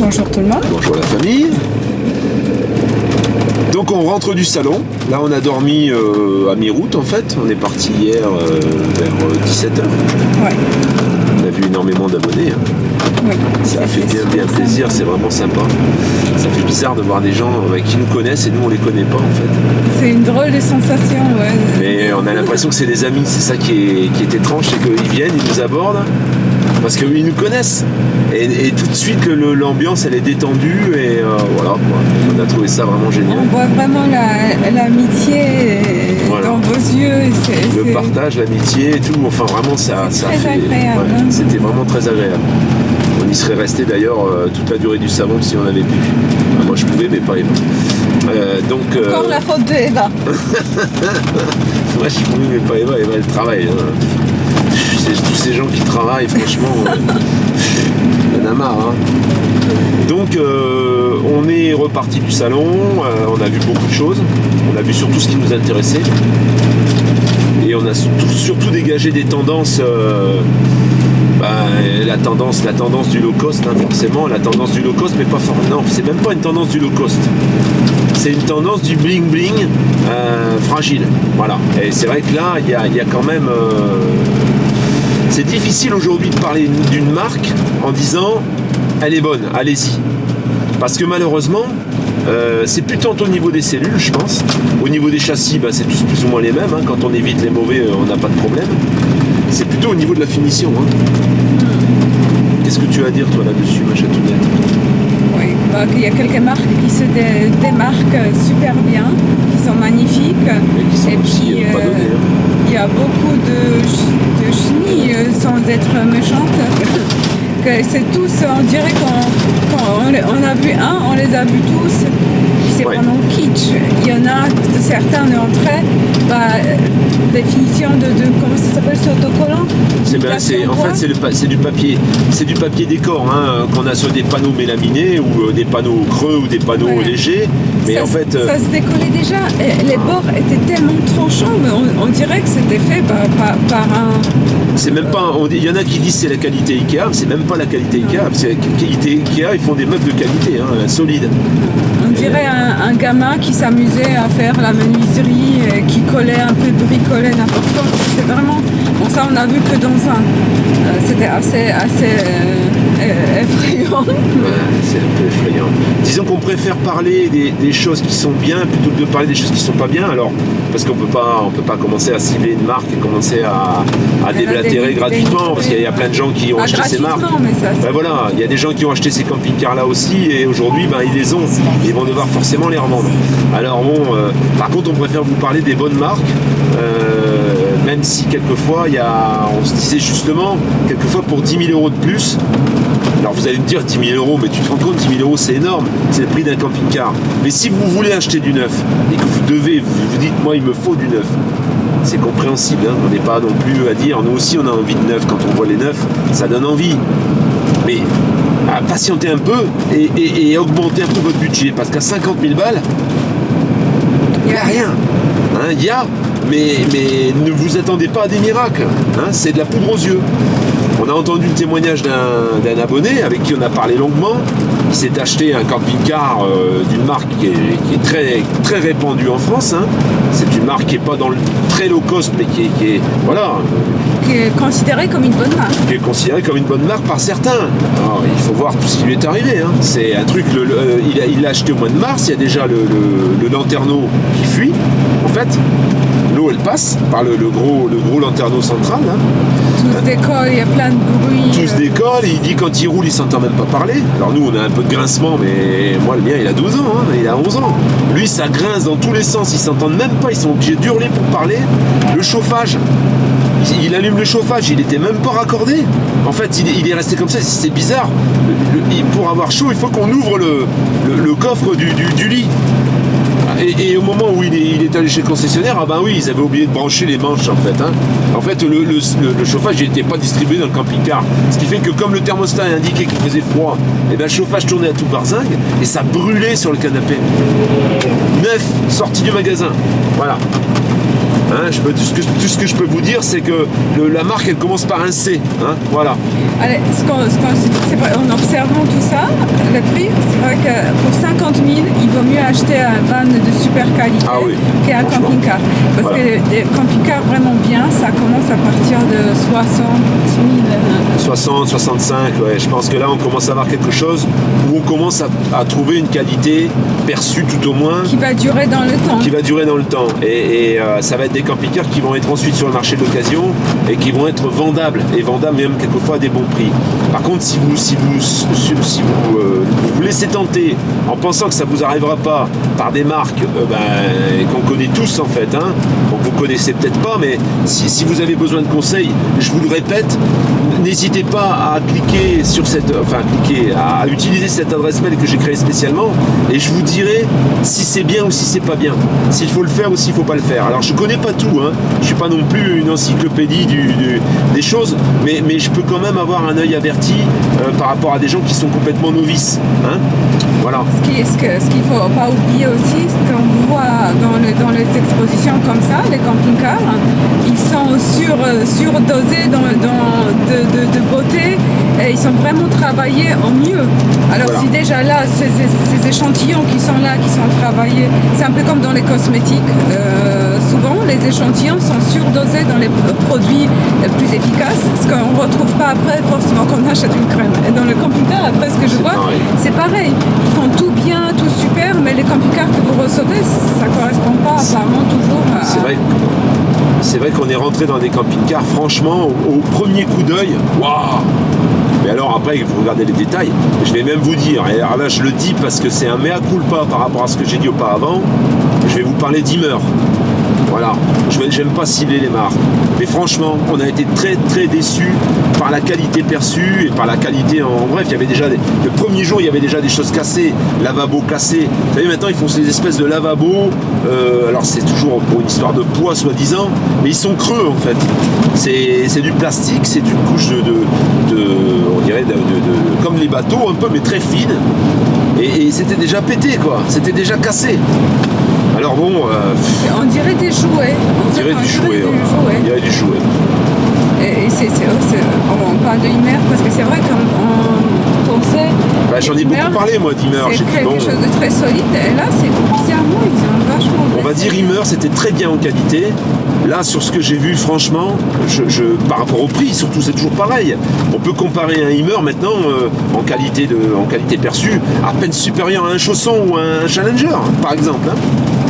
Bonjour tout le monde. Bonjour la famille. Donc on rentre du salon. Là on a dormi à mi-route en fait. On est parti hier vers 17h. Ouais. On a vu énormément d'abonnés. Oui. Ça a fait bien plaisir, c'est vraiment sympa. Ça fait bizarre de voir des gens qui nous connaissent et nous on les connaît pas en fait. C'est une drôle de sensation, ouais. Mais on a l'impression que c'est des amis, c'est ça qui est étrange, c'est qu'ils viennent, ils nous abordent, parce qu'ils nous connaissent. Et tout de suite l'ambiance elle est détendue et voilà quoi. On a trouvé ça vraiment génial. On voit vraiment l'amitié Voilà. dans vos yeux. Le partage, l'amitié et tout, enfin vraiment ça très fait. agréable. Ouais, c'était vraiment très agréable. On y serait resté d'ailleurs toute la durée du salon si on avait pu. Moi je pouvais mais pas Eva. Encore la faute de Eva. Moi je pouvais mais pas Eva elle travaille. Hein. Tous ces gens qui travaillent franchement, il y en a marre. Hein. Donc on est reparti du salon, on a vu beaucoup de choses, on a vu surtout ce qui nous intéressait. Et on a surtout dégagé des tendances. La tendance du low cost, hein, forcément, la tendance du low cost, mais pas forcément. Non, c'est même pas une tendance du low cost. C'est une tendance du bling bling fragile. Voilà. Et c'est vrai que là, il y a quand même. C'est difficile aujourd'hui de parler d'une marque en disant elle est bonne, allez-y. Parce que malheureusement, c'est plus tant au niveau des cellules, je pense. Au niveau des châssis, c'est tous plus ou moins les mêmes. Hein. Quand on évite les mauvais, on n'a pas de problème. C'est plutôt au niveau de la finition. Hein. Qu'est-ce que tu as à dire toi là-dessus, ma chatouillette? Oui, il y a quelques marques qui se démarquent super bien, qui sont magnifiques. Et qui sont aussi pas données. Hein. Il y a beaucoup de chenilles, sans être méchante. Que c'est tous, on dirait qu'on a vu un, on les a vus tous. C'est vraiment kitsch. Il y en a certains d'entre définition de comment ça s'appelle, ce autocollant. C'est du papier. C'est du papier décor hein, qu'on a sur des panneaux mélaminés ou des panneaux creux ou des panneaux légers. Mais ça, en fait. Ça se décollait déjà. Et les bords étaient tellement tranchants, mais on dirait que c'était fait par un. C'est même pas. Il y en a qui disent c'est la qualité Ikea, mais c'est même pas la qualité Ikea. C'est la qualité Ikea, ils font des meubles de qualité, hein, solides. On dirait un gamin qui s'amusait à faire la menuiserie, qui collait un peu, bricolait n'importe quoi. C'était vraiment. Bon, ça, on a vu que dans un. C'était assez effrayant. Ouais, c'est un peu effrayant. Disons qu'on préfère parler des choses qui sont bien plutôt que de parler des choses qui sont pas bien. Alors, parce qu'on peut pas commencer à cibler une marque et commencer à déblatérer gratuitement, parce qu'il y a plein de gens qui ont acheté ces marques. Mais ça, voilà, il y a des gens qui ont acheté ces camping-cars là aussi, et aujourd'hui, ils les ont. Ils vont devoir forcément les revendre. Alors bon, par contre, on préfère vous parler des bonnes marques. Même si quelquefois on se disait justement, quelquefois pour 10 000 € de plus, alors vous allez me dire 10 000 €, mais tu te rends compte, 10 000 € c'est énorme, c'est le prix d'un camping-car. Mais si vous voulez acheter du neuf, et que vous dites moi il me faut du neuf, c'est compréhensible, hein. On n'est pas non plus à dire, nous aussi on a envie de neuf, quand on voit les neufs, ça donne envie. Mais patientez un peu et augmentez un peu votre budget, parce qu'à 50 000 balles, il n'y a rien. Hein, il y a, mais ne vous attendez pas à des miracles. Hein, c'est de la poudre aux yeux. On a entendu le témoignage d'un abonné avec qui on a parlé longuement. Il s'est acheté un camping-car d'une marque qui est très, très répandue en France. Hein. C'est une marque qui n'est pas dans le très low cost, mais qui est voilà. Qui est considérée comme une bonne marque. Qui est considérée comme une bonne marque par certains. Alors, il faut voir tout ce qui lui est arrivé. Hein. C'est un truc, il l'a acheté au mois de mars, il y a déjà le lanterneau qui fuit. En fait, l'eau elle passe par le gros lanterneau central. Hein. Tout se décolle, il y a plein de bruit. Tout se décolle, il dit quand il roule, il s'entend même pas parler. Alors nous, on a un peu de grincement, mais moi, le mien, il a 12 ans, hein, il a 11 ans. Lui, ça grince dans tous les sens, ils s'entendent même pas, ils sont obligés d'hurler pour parler. Le chauffage, il allume le chauffage, il était même pas raccordé. En fait, il est resté comme ça, c'est bizarre. Pour avoir chaud, il faut qu'on ouvre le coffre du lit. Et au moment où il est allé chez le concessionnaire, ils avaient oublié de brancher les manches en fait. Hein. En fait, le chauffage n'était pas distribué dans le camping-car. Ce qui fait que comme le thermostat indiquait qu'il faisait froid, le chauffage tournait à tout barzingue et ça brûlait sur le canapé. Neuf, sorti du magasin. Voilà. Hein, tout ce que je peux vous dire, c'est que la marque, elle commence par un C. Hein, voilà. Allez, on en observant tout ça, le prix, c'est vrai que pour 50 000, il vaut mieux acheter un van de super qualité qu'un camping-car. Parce que des camping-cars vraiment bien, ça commence à partir de 60 000. 60, 65, ouais. Je pense que là, on commence à avoir quelque chose où on commence à trouver une qualité perçue tout au moins. Qui va durer dans le temps. Qui va durer dans le temps. Et ça va être des camping-cars qui vont être ensuite sur le marché de l'occasion et qui vont être vendables. Et vendables même quelquefois à des bons prix. Par contre, si vous vous laissez tenter en pensant que ça vous arrivera pas par des marques qu'on connaît tous en fait, hein, donc vous connaissez peut-être pas, mais si vous avez besoin de conseils, je vous le répète, n'hésitez pas à cliquer sur à utiliser cette adresse mail que j'ai créée spécialement et je vous dirai si c'est bien ou si c'est pas bien, s'il faut le faire ou s'il faut pas le faire. Alors je connais pas tout, hein, je suis pas non plus une encyclopédie des choses, mais je peux quand même avoir un œil averti par rapport à des gens qui sont complètement novices, hein. Voilà. Ce qu'il faut pas oublier aussi, c'est qu'on voit dans les expositions comme ça, les camping-cars, ils sont surdosés de beauté et ils sont vraiment travaillés au mieux. Alors si déjà là, ces échantillons qui sont travaillés, c'est un peu comme dans les cosmétiques. Souvent, les échantillons sont surdosés dans les produits les plus efficaces, ce qu'on ne retrouve pas après forcément quand on achète une crème. Et dans le camping-car, après ce que je vois, c'est pareil. Ils font tout bien, tout super, mais les camping-cars que vous recevez, ça ne correspond pas apparemment toujours à... C'est vrai qu'on est rentré dans des camping-cars, franchement, au premier coup d'œil, waouh! Mais alors après, vous regardez les détails, je vais même vous dire, et alors là je le dis parce que c'est un mea culpa par rapport à ce que j'ai dit auparavant, je vais vous parler d'Himmer. Voilà, j'aime pas cibler les marques. Mais franchement, on a été très très déçus par la qualité perçue et par la qualité en bref. Il y avait déjà le premier jour, il y avait déjà des choses cassées, lavabo cassé. Vous savez, maintenant ils font ces espèces de lavabos. Alors c'est toujours pour une histoire de poids soi-disant, mais ils sont creux en fait. C'est du plastique, c'est une couche on dirait comme les bateaux un peu, mais très fine. Et c'était déjà pété quoi, c'était déjà cassé. Alors bon... on dirait des jouets. On dirait du jouet. Et on parle de Himmer parce que c'est vrai qu'on pensait... j'en ai beaucoup parlé moi d'Himmer. C'est quelque chose de très solide. Et là, c'est bizarrement, ils ont vachement... On va dire Himmer, c'était très bien en qualité. Là, sur ce que j'ai vu, franchement, par rapport au prix, surtout, c'est toujours pareil. On peut comparer un Himmer maintenant en qualité perçue, à peine supérieur à un Chausson ou à un Challenger, par exemple. Hein.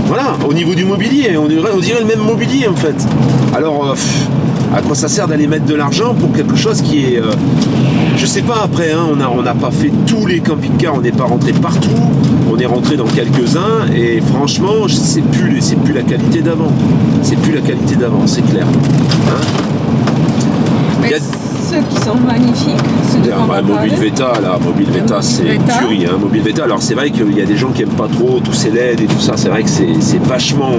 Voilà, au niveau du mobilier, on dirait le même mobilier en fait. Alors, à quoi ça sert d'aller mettre de l'argent pour quelque chose qui est... je sais pas après, hein, on n'a pas fait tous les camping-cars, on n'est pas rentré partout, on est rentré dans quelques-uns et franchement, c'est plus la qualité d'avant. C'est plus la qualité d'avant, c'est clair. Hein. Ceux qui sont magnifiques, Mobile Veta, c'est une tuerie. Hein, Mobile Veta, alors c'est vrai qu'il y a des gens qui n'aiment pas trop tous ces LED et tout ça. C'est vrai que c'est vachement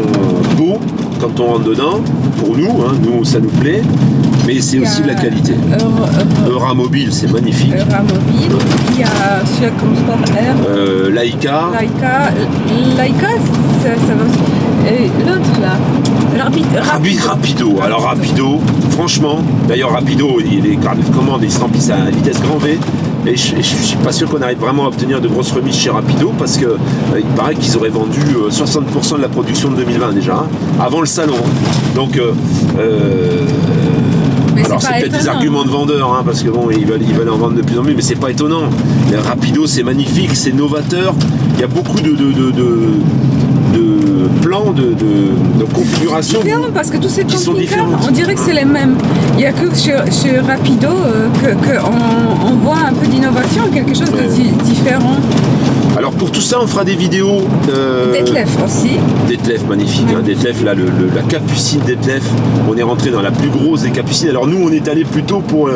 beau quand on rentre dedans. Pour nous, hein, nous ça nous plaît. Mais c'est aussi de la qualité. Euramobile, c'est magnifique. Euramobile. Il y a celui-là comme sport R. Laika, ça va aussi. Et l'autre là, Rapido. Alors Rapido, franchement, d'ailleurs Rapido, les cartes de commande, ils se remplissent à vitesse grand V. Et je suis pas sûr qu'on arrive vraiment à obtenir de grosses remises chez Rapido parce que il paraît qu'ils auraient vendu 60% de la production de 2020 déjà, hein, avant le salon. Donc alors c'est peut-être des arguments de vendeurs, hein, parce que bon, ils veulent en vendre de plus en plus, mais c'est pas étonnant. Les Rapido, c'est magnifique, c'est novateur. Il y a beaucoup de plans, de configurations parce que tous ces qui sont différentes. On dirait que c'est les mêmes. Il n'y a que chez Rapido qu'on voit un peu d'innovation, quelque chose de différent. Alors pour tout ça, on fera des vidéos. Detlef aussi. Detlef, magnifique. Hein, Detlef, là, la capucine Detlef. On est rentré dans la plus grosse des capucines. Alors nous, on est allé plutôt pour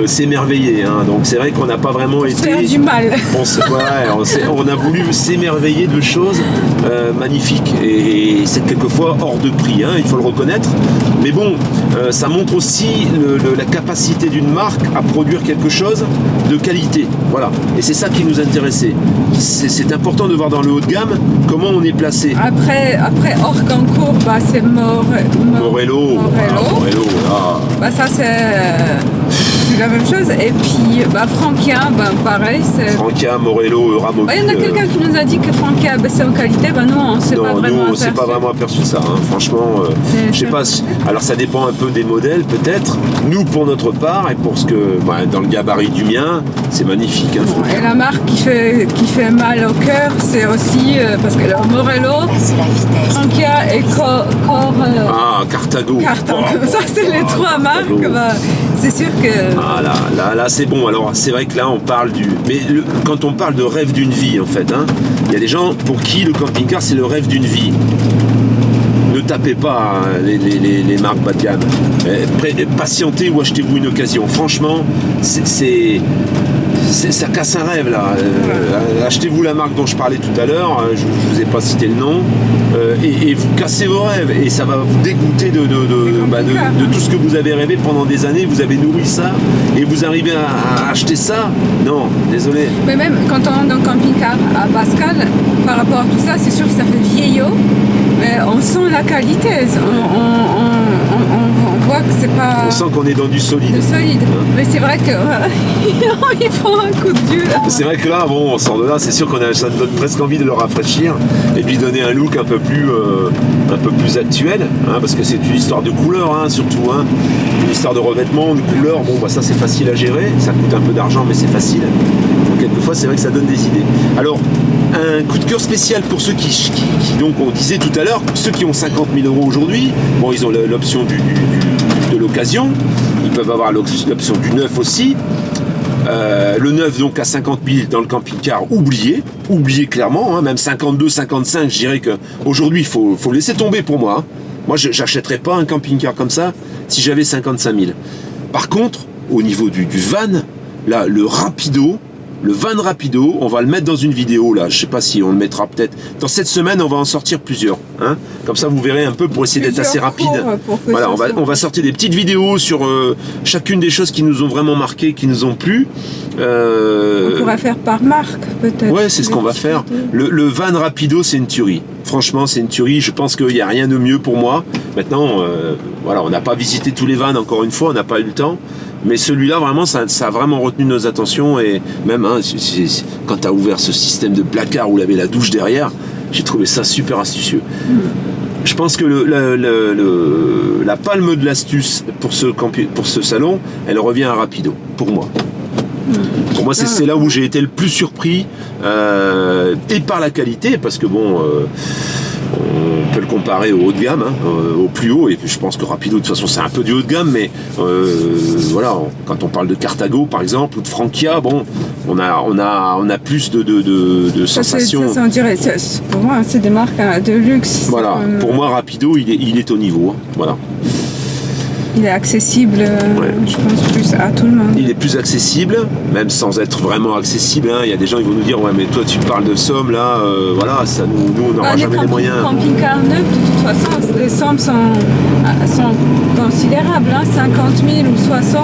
s'émerveiller. Hein. Donc c'est vrai qu'on n'a pas vraiment été. Faire du mal. On a voulu s'émerveiller de choses magnifiques. Et c'est quelquefois hors de prix, hein, il faut le reconnaître. Mais bon, ça montre aussi la capacité d'une marque à produire quelque chose de qualité. Voilà. Et c'est ça qui nous intéressait. C'est important de voir dans le haut de gamme comment on est placé. Après Organcourt, c'est Morello. Morello, voilà. Ça c'est c'est la même chose. Et puis, Frankia, pareil. Frankia, Morello, Euramobil. Il y en a quelqu'un qui nous a dit que Frankia a baissé en qualité. Nous, on ne s'est pas vraiment aperçu. Nous, on s'est pas vraiment aperçu de ça. Hein. Franchement, je sais pas. Alors, ça dépend un peu des modèles, peut-être. Nous, pour notre part, et pour ce que, dans le gabarit du mien, c'est magnifique. Hein, et la marque qui fait mal au cœur, c'est aussi parce que le Morello, Frankia et Carthago. Ça, c'est les trois marques. C'est sûr que. Ah là, c'est bon. Alors, c'est vrai que là, on parle du. Mais quand on parle de rêve d'une vie, en fait, il y a des gens pour qui le camping-car, c'est le rêve d'une vie. Ne tapez pas les marques bas de gamme. Patientez ou achetez-vous une occasion. Franchement, ça casse un rêve là. Achetez-vous la marque dont je parlais tout à l'heure, je ne vous ai pas cité le nom, et vous cassez vos rêves et ça va vous dégoûter de tout ce que vous avez rêvé pendant des années. Vous avez nourri ça et vous arrivez à acheter ça. Non, désolé. Mais même quand on rentre dans le camping-car à Pascal, par rapport à tout ça, c'est sûr que ça fait vieillot, mais on sent la qualité. On voit que c'est pas. On sent qu'on est dans du solide. Mais c'est vrai que il faut un coup de Dieu là. C'est vrai que là, on sort de là, c'est sûr ça donne presque envie de le rafraîchir et de lui donner un look un peu plus actuel, parce que c'est une histoire de couleur, surtout, une histoire de revêtement, de couleur. Ça c'est facile à gérer, ça coûte un peu d'argent, mais c'est facile. Donc, quelquefois, c'est vrai que ça donne des idées. Alors, un coup de cœur spécial pour ceux qui donc on disait tout à l'heure, ceux qui ont 50 000 € aujourd'hui, ils ont l'option de l'occasion, ils peuvent avoir l'option du neuf aussi. Le neuf donc à 50 000 dans le camping-car, oublié clairement, même 52, 55, je dirais qu'aujourd'hui il faut laisser tomber pour moi. Moi j'achèterais pas un camping-car comme ça si j'avais 55 000. Par contre, au niveau du van, là le van Rapido, on va le mettre dans une vidéo là, je sais pas si on le mettra peut-être. Dans cette semaine, on va en sortir plusieurs. Comme ça, vous verrez un peu pour essayer d'être assez rapide. Voilà, on va sortir des petites vidéos sur chacune des choses qui nous ont vraiment marqué, qui nous ont plu. On pourrait faire par marque peut-être. Ouais, c'est ce qu'on va faire. Le van Rapido, c'est une tuerie. Franchement, c'est une tuerie. Je pense qu'il n'y a rien de mieux pour moi. Maintenant, on n'a pas visité tous les vans encore une fois, on n'a pas eu le temps. Mais celui-là, vraiment, ça a vraiment retenu nos attentions. Et même, quand tu as ouvert ce système de placard où il y avait la douche derrière, j'ai trouvé ça super astucieux. Je pense que la palme de l'astuce pour ce salon, elle revient à Rapido, pour moi. Pour moi, c'est là où j'ai été le plus surpris, et par la qualité, parce que on peut le comparer au haut de gamme, au plus haut, et puis je pense que Rapido de toute façon c'est un peu du haut de gamme, mais quand on parle de Carthago par exemple ou de Frankia, on a plus de sensations. Ça, on dirait, pour moi c'est des marques de luxe. Voilà, pour moi Rapido il est au niveau, voilà. Il est accessible, je pense, plus à tout le monde. Il est plus accessible, même sans être vraiment accessible. Il y a des gens qui vont nous dire, ouais, mais toi tu parles de sommes, là, ça, nous on n'aura jamais les moyens. Camping-car neuf, de toute façon, les sommes sont considérables, 50 000 ou 60.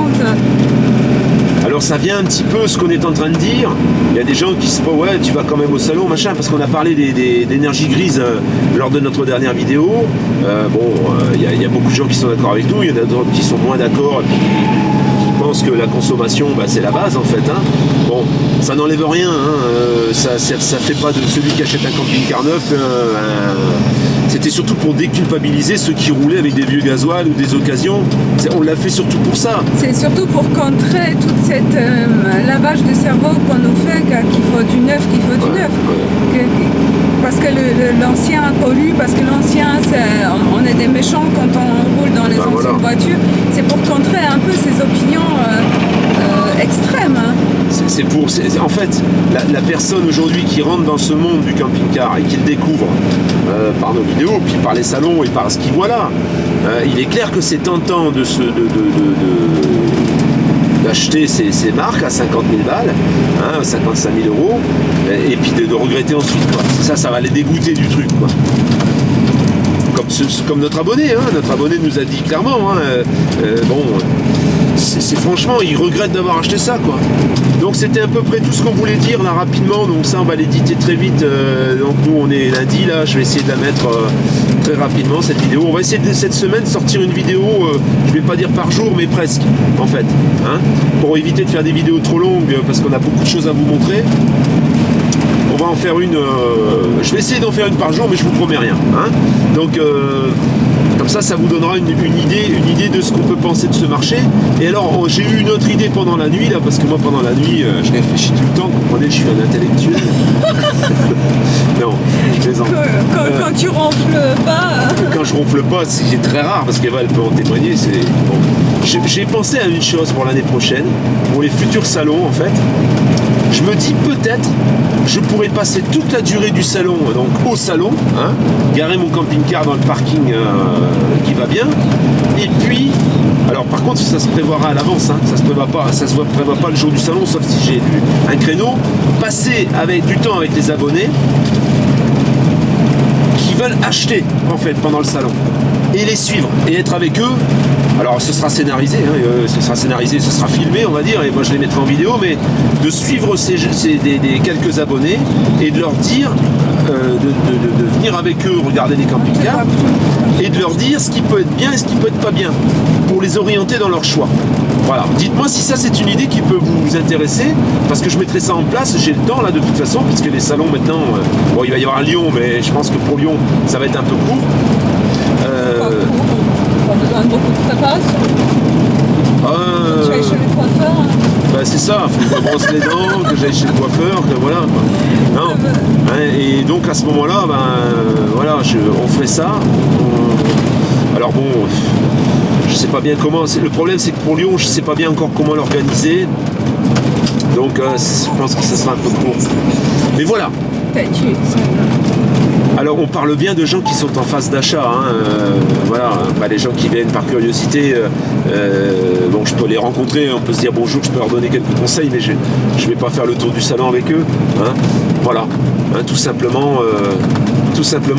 Alors ça vient un petit peu ce qu'on est en train de dire. Il y a des gens qui se disent, ouais, tu vas quand même au salon, machin, parce qu'on a parlé d'énergie grise lors de notre dernière vidéo. Il y a beaucoup de gens qui sont d'accord avec nous, il y en a d'autres qui sont moins d'accord et puis qui pensent que la consommation, c'est la base en fait. Ça n'enlève rien, ça fait pas de celui qui achète un camping-car neuf C'était surtout pour déculpabiliser ceux qui roulaient avec des vieux gasoil ou des occasions. On l'a fait surtout pour ça. C'est surtout pour contrer toute cette lavage de cerveau qu'on nous fait, qu'il faut du neuf, parce que l'ancien pollue, parce que l'ancien, on est des méchants quand on roule dans les anciennes voitures. C'est pour contrer un peu ces opinions extrêmes. En fait, la personne aujourd'hui qui rentre dans ce monde du camping-car et qui le découvre par nos vidéos, puis par les salons et par ce qu'il voit là, il est clair que c'est tentant d'acheter ces marques à 50 000 balles, 55 000 €, et puis de regretter ensuite. Ça va les dégoûter du truc. Comme notre abonné, notre abonné nous a dit clairement, c'est franchement, il regrette d'avoir acheté ça, Donc c'était à peu près tout ce qu'on voulait dire là rapidement. Donc ça, on va l'éditer très vite. Donc nous, on est lundi là. Je vais essayer de la mettre très rapidement cette vidéo. On va essayer cette semaine de sortir une vidéo, je vais pas dire par jour, mais presque en fait, hein, pour éviter de faire des vidéos trop longues parce qu'on a beaucoup de choses à vous montrer. On va en faire une, je vais essayer d'en faire une par jour, mais je vous promets rien, hein. Donc comme ça vous donnera une idée de ce qu'on peut penser de ce marché. Et alors j'ai eu une autre idée pendant la nuit là, parce que moi pendant la nuit je réfléchis tout le temps, vous comprenez, je suis un intellectuel. Non, je plaisante. Quand tu ronfles pas. Quand je ronfle pas, c'est très rare, parce qu'Eva elle peut en témoigner. C'est bon. J'ai pensé à une chose pour l'année prochaine, pour les futurs salons en fait. Je me dis peut-être je pourrais passer toute la durée du salon, donc au salon, hein, garer mon camping-car dans le parking qui va bien, et puis, alors par contre ça se prévoira à l'avance, hein, ça se prévoit pas le jour du salon, sauf si j'ai un créneau, passer avec du temps avec les abonnés qui veulent acheter en fait pendant le salon, et les suivre, et être avec eux. Alors ce sera scénarisé, hein, ce sera filmé on va dire, et moi je les mettrai en vidéo, mais de suivre des quelques abonnés et de leur dire de venir avec eux regarder des camping-cars et de leur dire ce qui peut être bien et ce qui peut être pas bien, pour les orienter dans leur choix. Voilà, dites-moi si ça c'est une idée qui peut vous intéresser, parce que je mettrai ça en place, j'ai le temps là de toute façon, puisque les salons maintenant, bon il va y avoir un Lyon, mais je pense que pour Lyon ça va être un peu court. Pas besoin de beaucoup de préparation. Tu vas chez le coiffeur. Bah c'est ça, il faut que je brosse les dents, que j'aille chez le coiffeur, que voilà. Non. Hein, et donc à ce moment-là, voilà, on ferait ça. Alors bon, je sais pas bien comment. Le problème c'est que pour Lyon, je sais pas bien encore comment l'organiser. Donc je pense que ça sera un peu court. Mais voilà. Alors on parle bien de gens qui sont en phase d'achat, hein, voilà, les gens qui viennent par curiosité, bon je peux les rencontrer, on peut se dire bonjour, je peux leur donner quelques conseils, mais je vais pas faire le tour du salon avec eux, hein, voilà, hein, tout simplement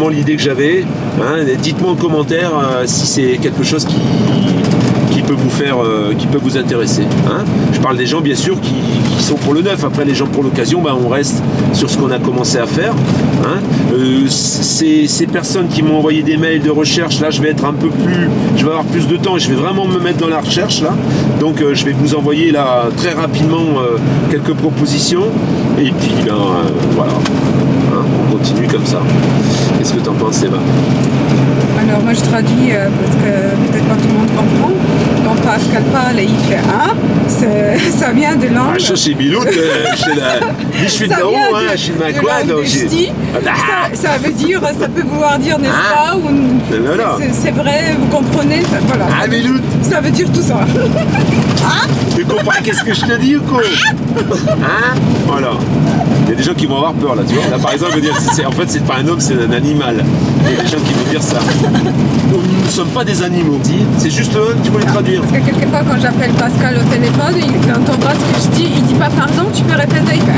l'idée que j'avais, hein, dites-moi en commentaire si c'est quelque chose qui peut vous faire, qui peut vous intéresser, hein. Je parle des gens bien sûr qui sont pour le neuf. Après les gens pour l'occasion, on reste sur ce qu'on a commencé à faire, hein. Ces personnes qui m'ont envoyé des mails de recherche, là je vais avoir plus de temps et je vais vraiment me mettre dans la recherche là, donc je vais vous envoyer là très rapidement quelques propositions, et puis voilà, hein, on continue comme ça. Qu'est-ce que tu en penses, Eva? Alors moi je traduis parce que peut-être pas tout le monde comprend. Donc Pascal parle et il fait ça vient de langue. Ça c'est Bilout, je suis de là-haut, je suis de ma quoi, donc ça veut dire, ça peut vouloir dire n'est-ce pas, ou c'est vrai, vous comprenez, ça, voilà. Ah Bilout, ça veut dire tout ça. Tu comprends qu'est-ce que je te dis ou quoi? Hein? Voilà. Il y a des gens qui vont avoir peur là, tu vois. Là par exemple, en fait c'est pas un homme, c'est un animal. Il y a des gens qui vont dire ça. Nous ne sommes pas des animaux, c'est juste tu peux les traduire. Parce que quelquefois quand j'appelle Pascal au téléphone, il n'entend pas ce que je dis, il dit pas pardon, tu peux répéter, il fait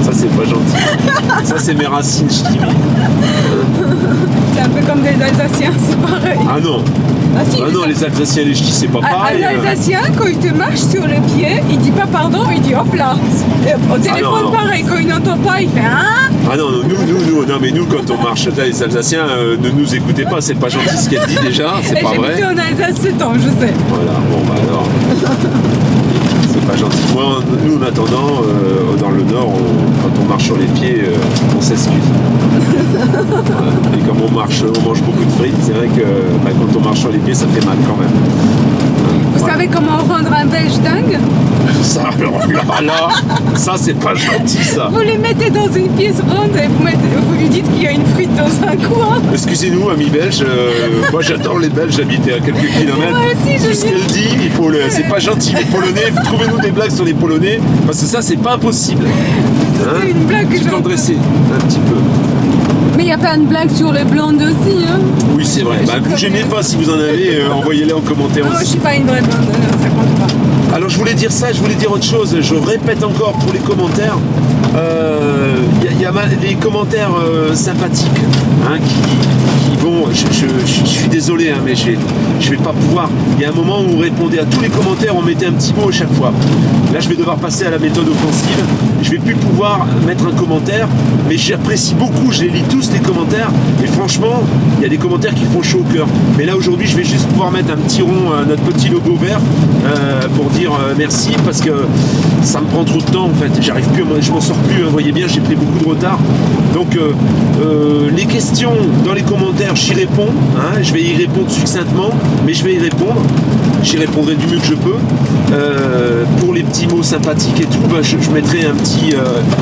Ça c'est pas gentil. Ça c'est mes racines ch'timi. C'est un peu comme des Alsaciens, c'est pareil. Ah non. Ah, si, non, les Alsaciens, les ch'tis, c'est pas pareil. Un Alsacien, quand il te marche sur le pied, il dit pas pardon, il dit hop là. Et au téléphone, non. Pareil, quand il n'entend pas, il fait Ah non, nous, quand on marche, là, les Alsaciens, ne nous écoutez pas, c'est pas gentil ce qu'elle dit déjà, c'est pas vrai. J'ai habité en Alsace 7 ans, je sais. Voilà, bon alors. C'est pas gentil. Moi, nous, en attendant, dans le Nord, quand on marche sur les pieds, on s'excuse. Voilà. Et comme on mange beaucoup de frites, c'est vrai que quand on marche sur les pieds, ça fait mal quand même. Vous savez comment rendre un Belge dingue? Ça, alors là, ça c'est pas gentil ça. Vous les mettez dans une pièce ronde et vous lui dites qu'il y a une frite dans un coin. Excusez-nous, amis belges, moi j'adore les Belges, j'habitais à quelques kilomètres. Moi aussi, tout ce qu'elle dit, c'est pas gentil. Les Polonais, trouvez-nous des blagues sur les Polonais, parce que ça c'est pas impossible. C'est une blague que je peux en dresser un petit peu. Mais il n'y a pas une blague sur les blondes aussi, hein? Oui, c'est vrai. Vous gênez pas, si vous en avez, envoyez-les en commentaire aussi. Moi, je suis pas une vraie blonde, ça compte pas. Alors, je voulais dire ça, je voulais dire autre chose. Je répète encore pour les commentaires. y a des commentaires sympathiques hein, qui vont. Je suis désolé, hein, mais je vais pas pouvoir. Il y a un moment où on répondait à tous les commentaires, on mettait un petit mot à chaque fois. Là, je vais devoir passer à la méthode offensive. Je vais plus pouvoir mettre un commentaire, mais j'apprécie beaucoup. Je les lis tous les commentaires, et franchement, il y a des commentaires qui font chaud au cœur. Mais là, aujourd'hui, je vais juste pouvoir mettre un petit rond, notre petit logo vert, pour dire merci, parce que ça me prend trop de temps en fait. J'arrive plus, je m'en sors plus. Hein. Vous voyez bien, j'ai pris beaucoup de retard. Donc, les questions dans les commentaires, j'y réponds. Hein. Je vais y répondre succinctement, mais je vais y répondre. J'y répondrai du mieux que je peux. Pour les petits mots sympathiques et tout, bah, je mettrai un petit...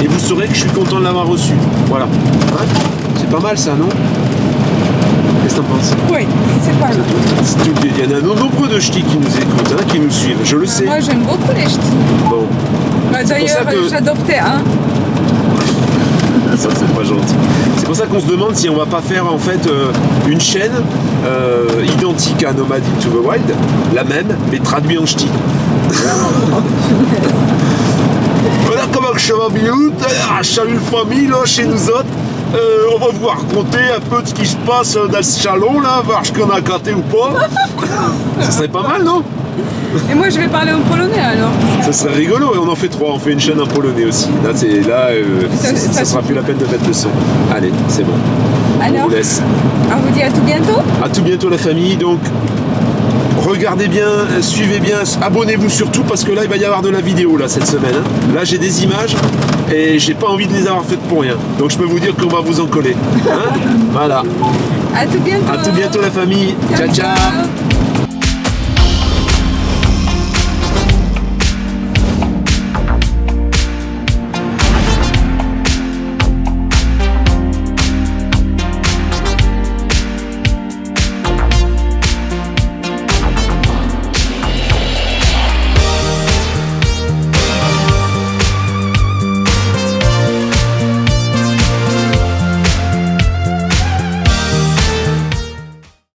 et vous saurez que je suis content de l'avoir reçu. Voilà. Hein, c'est pas mal ça, non? Qu'est-ce que t'en penses? Oui, c'est pas mal. Il y en a nombreux de ch'tis qui nous écoutent, hein, qui nous suivent. Je le sais. Moi, j'aime beaucoup les ch'tis. Bon. Bah, d'ailleurs, j'adoptais un. Ça, c'est pas gentil. C'est pour ça qu'on se demande si on va pas faire en fait une chaîne identique à Nomad Into the Wild, la même, mais traduit en ch'ti. Voilà comment je vais bien, salut le famille là chez nous autres. On va vous raconter un peu ce qui se passe dans ce salon là, voir ce qu'on a gâté ou pas. Ça serait pas mal, non? Et moi, je vais parler en polonais alors. Ça serait rigolo, et on en fait 3, on fait une chaîne en polonais aussi. Là, ça sera plus la peine de mettre le son. Allez, c'est bon. Alors, on vous laisse. On vous dit à tout bientôt. À tout bientôt la famille, donc regardez bien, suivez bien, abonnez-vous surtout parce que là il va y avoir de la vidéo là cette semaine. Hein. Là j'ai des images et j'ai pas envie de les avoir faites pour rien. Donc je peux vous dire qu'on va vous en coller. Hein. Voilà. À tout bientôt. À tout bientôt la famille. Ciao ciao.